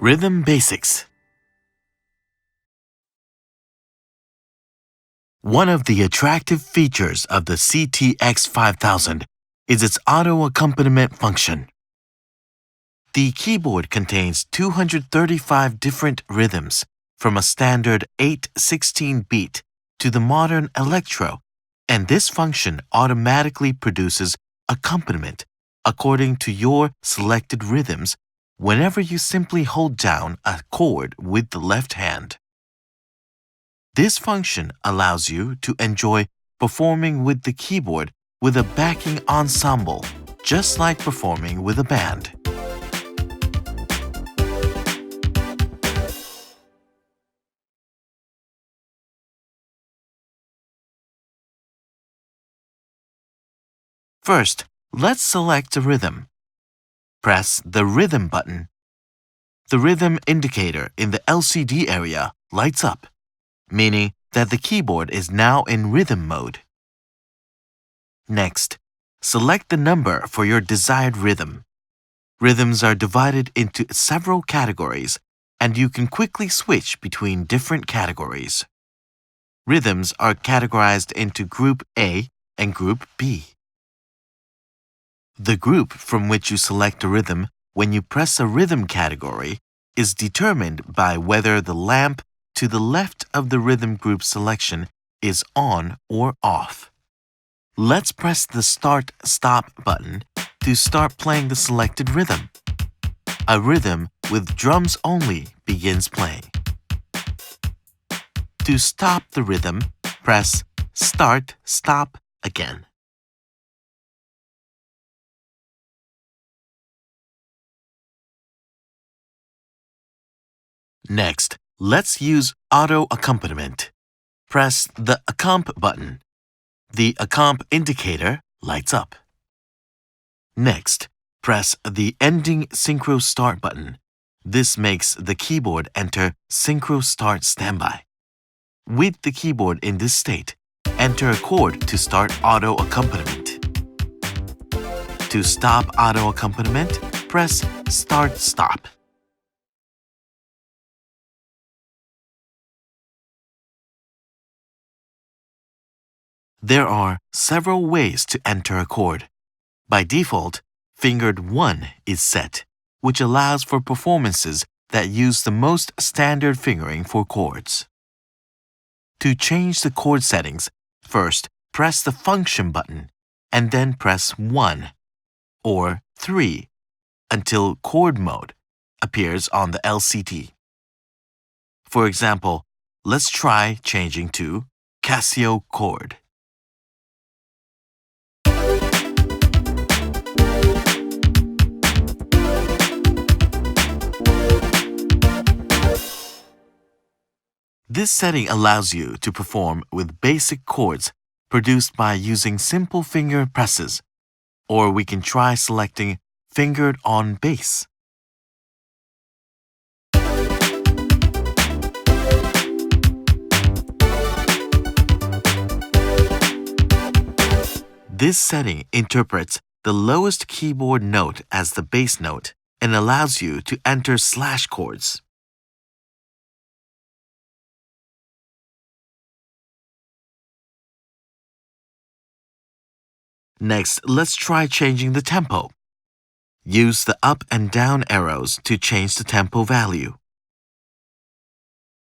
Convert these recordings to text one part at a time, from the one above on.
Rhythm Basics. One of the attractive features of the Ct-X5000 is its auto accompaniment function. The keyboard contains 235 different rhythms, from a standard 8/16 beat to the modern electro, and this function automatically produces accompaniment according to your selected rhythms whenever you simply hold down a chord with the left hand. This function allows you to enjoy performing with the keyboard with a backing ensemble, just like performing with a band. First, let's select a rhythm. Press the Rhythm button. The rhythm indicator in the LCD area lights up, meaning that the keyboard is now in rhythm mode. Next, select the number for your desired rhythm. Rhythms are divided into several categories, and you can quickly switch between different categories. Rhythms are categorized into Group A and Group B. The group from which you select a rhythm when you press a rhythm category is determined by whether the lamp to the left of the rhythm group selection is on or off. Let's press the Start/Stop button to start playing the selected rhythm. A rhythm with drums only begins playing. To stop the rhythm, press Start/Stop again. Next, let's use auto accompaniment. Press the Accomp button. The Accomp indicator lights up. Next, press the Ending Synchro Start button. This makes the keyboard enter Synchro Start Standby. With the keyboard in this state, enter a chord to start auto accompaniment. To stop auto accompaniment, press Start/Stop. There are several ways to enter a chord. By default, fingered 1 is set, which allows for performances that use the most standard fingering for chords. To change the chord settings, first press the Function button and then press 1 or 3 until chord mode appears on the LCD. For example, let's try changing to Casio chord. This setting allows you to perform with basic chords produced by using simple finger presses, or we can try selecting Fingered on Bass. This setting interprets the lowest keyboard note as the bass note and allows you to enter slash chords. Next, let's try changing the tempo. Use the up and down arrows to change the tempo value.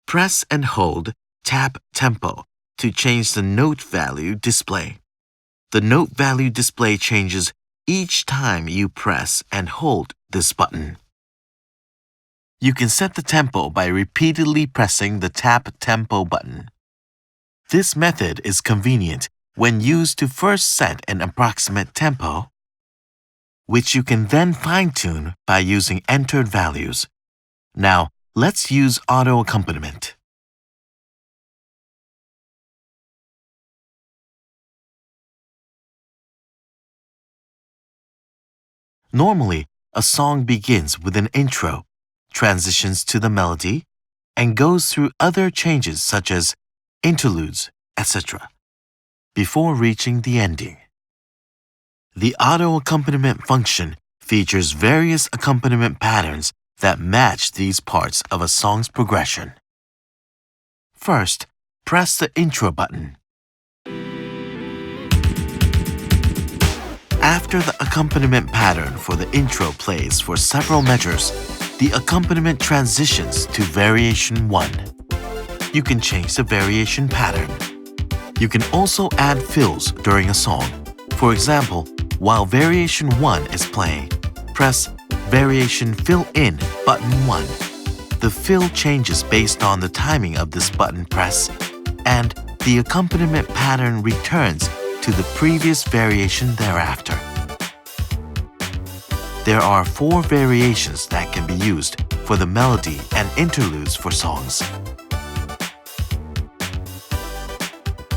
Press and hold Tap Tempo to change the note value display. The note value display changes each time you press and hold this button. You can set the tempo by repeatedly pressing the Tap Tempo button. This method is convenient when used to first set an approximate tempo, which you can then fine-tune by using entered values. Now, let's use auto accompaniment. Normally, a song begins with an intro, transitions to the melody, and goes through other changes such as interludes, etc., before reaching the ending. The auto accompaniment function features various accompaniment patterns that match these parts of a song's progression. First, press the intro button. After the accompaniment pattern for the intro plays for several measures, the accompaniment transitions to variation 1. You can change the variation pattern. You can also add fills during a song. For example, while variation 1 is playing, press Variation Fill In button 1. The fill changes based on the timing of this button press, and the accompaniment pattern returns to the previous variation thereafter. There are 4 variations that can be used for the melody and interludes for songs.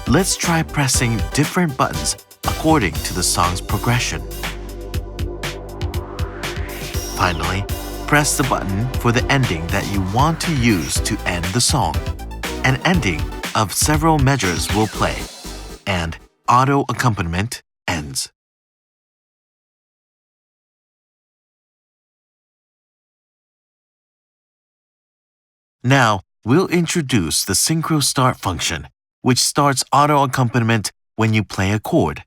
Let's try pressing different buttons according to the song's progression. Finally, press the button for the ending that you want to use to end the song. An ending of several measures will play, and auto accompaniment ends. Now, we'll introduce the synchro start function, which starts auto accompaniment when you play a chord,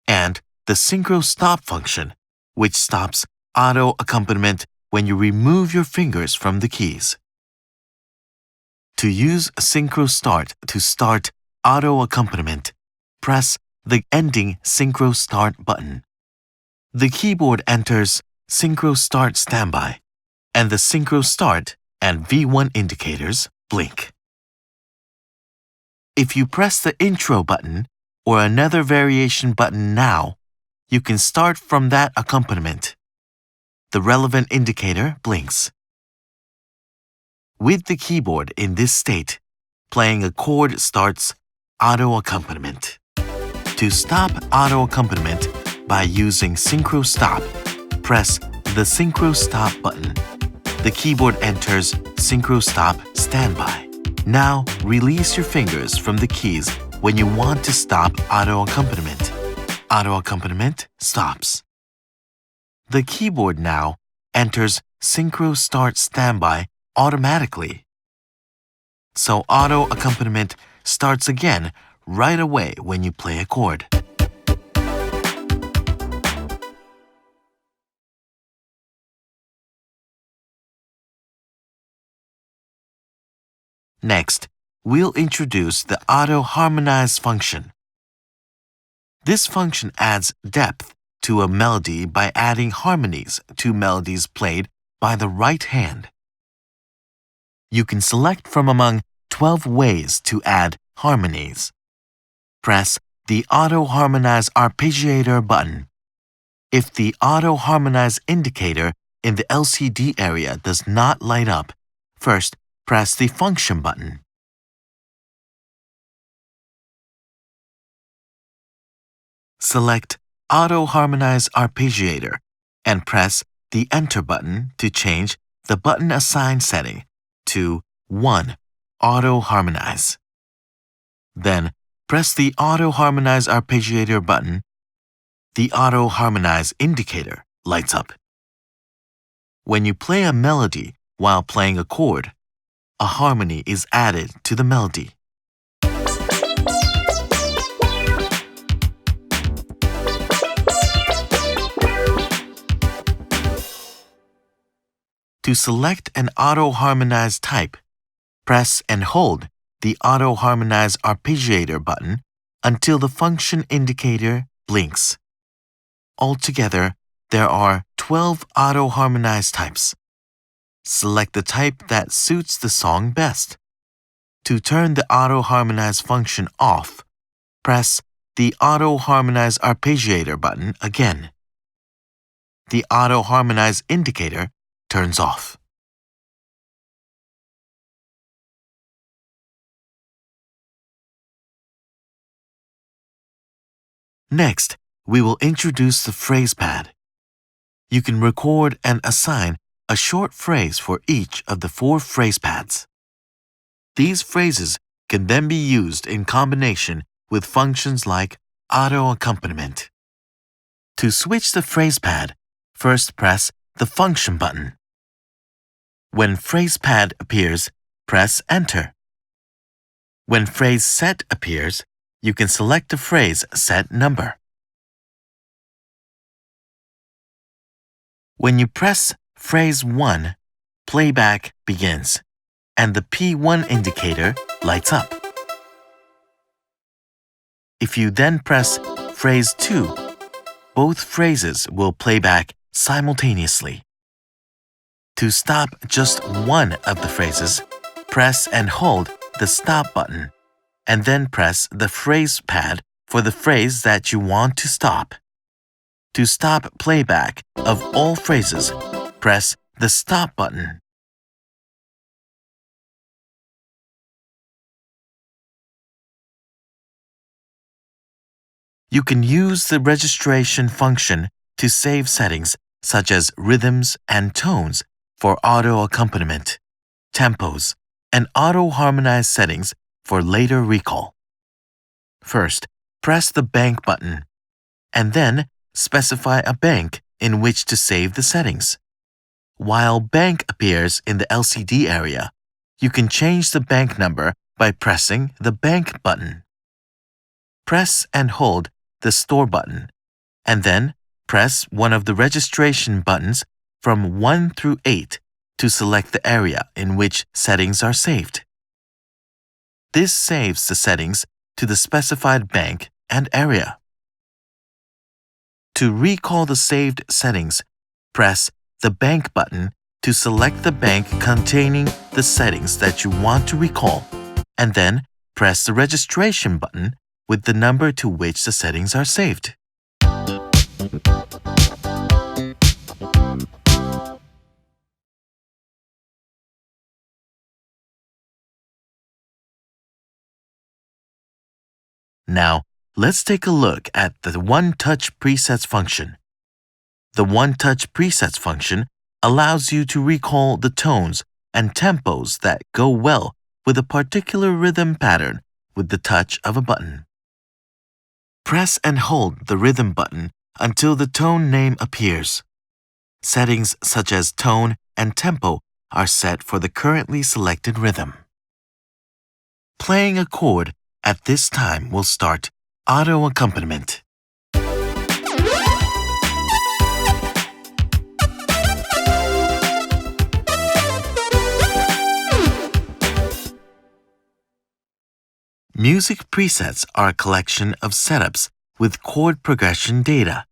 and the synchro stop function, which stops auto accompaniment when you remove your fingers from the keys. To use synchro start to start auto accompaniment, press the ending synchro start button. The keyboard enters synchro start standby, and the synchro start and V1 indicators blink. If you press the intro button or another variation button now, you can start from that accompaniment. The relevant indicator blinks. With the keyboard in this state, playing a chord starts auto accompaniment. To stop auto accompaniment by using synchro stop, press the synchro stop button. The keyboard enters synchro stop standby. Now release your fingers from the keys when you want to stop auto accompaniment. Auto accompaniment stops. The keyboard now enters synchro start standby automatically. So auto accompaniment starts again right away when you play a chord. Next, we'll introduce the auto harmonize function. This function adds depth to a melody by adding harmonies to melodies played by the right hand. You can select from among 12 ways to add harmonies. Press the Auto Harmonize Arpeggiator button. If the Auto Harmonize indicator in the LCD area does not light up, first press the Function button. Select Auto Harmonize Arpeggiator and press the Enter button to change the button assigned setting to 1. Auto Harmonize. Then press the Auto Harmonize Arpeggiator button. The Auto Harmonize indicator lights up. When you play a melody while playing a chord, a harmony is added to the melody. To select an Auto Harmonize type, press and hold the Auto Harmonize Arpeggiator button until the function indicator blinks. Altogether, there are 12 Auto Harmonize types. Select the type that suits the song best. To turn the Auto Harmonize function off, press the Auto Harmonize Arpeggiator button again. The Auto Harmonize indicator turns off. Next, we will introduce the phrase pad. You can record and assign a short phrase for each of the 4 phrase pads. These phrases can then be used in combination with functions like auto accompaniment. To switch the phrase pad, first press the Function button. When phrase pad appears, press Enter. When phrase set appears, you can select the phrase set number. When you press phrase 1, playback begins, and the P1 indicator lights up. If you then press phrase 2, both phrases will play back simultaneously. To stop just one of the phrases, press and hold the stop button, and then press the phrase pad for the phrase that you want to stop. To stop playback of all phrases, press the stop button. You can use the registration function to save settings such as rhythms and tones for auto accompaniment, tempos, and auto-harmonize settings for later recall. First, press the bank button, and then specify a bank in which to save the settings. While bank appears in the LCD area, you can change the bank number by pressing the bank button. Press and hold the store button, and then press one of the registration buttons from 1 through 8 to select the area in which settings are saved. This saves the settings to the specified bank and area. To recall the saved settings, press the bank button to select the bank containing the settings that you want to recall, and then press the registration button with the number to which the settings are saved. Now, let's take a look at the One-Touch Presets function. The One-Touch Presets function allows you to recall the tones and tempos that go well with a particular rhythm pattern with the touch of a button. Press and hold the rhythm button until the tone name appears. Settings such as tone and tempo are set for the currently selected rhythm. Playing a chord at this time will start auto accompaniment. Music presets are a collection of setups with chord progression data.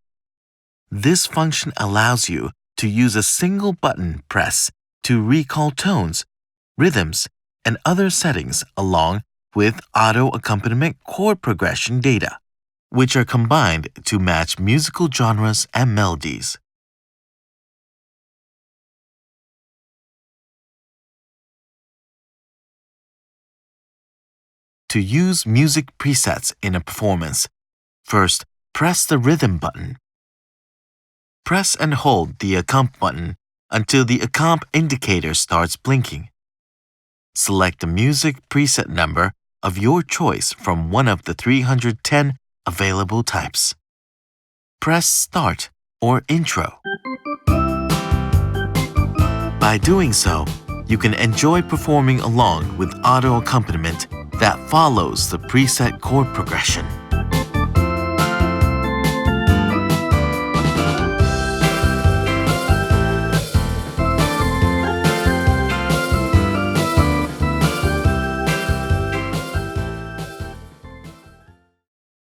This function allows you to use a single button press to recall tones, rhythms, and other settings along with auto accompaniment chord progression data, which are combined to match musical genres and melodies. To use music presets in a performance, first press the rhythm button. Press and hold the accomp button until the accomp indicator starts blinking. Select the music preset number of your choice from one of the 310 available types. Press Start or Intro. By doing so, you can enjoy performing along with auto accompaniment that follows the preset chord progression.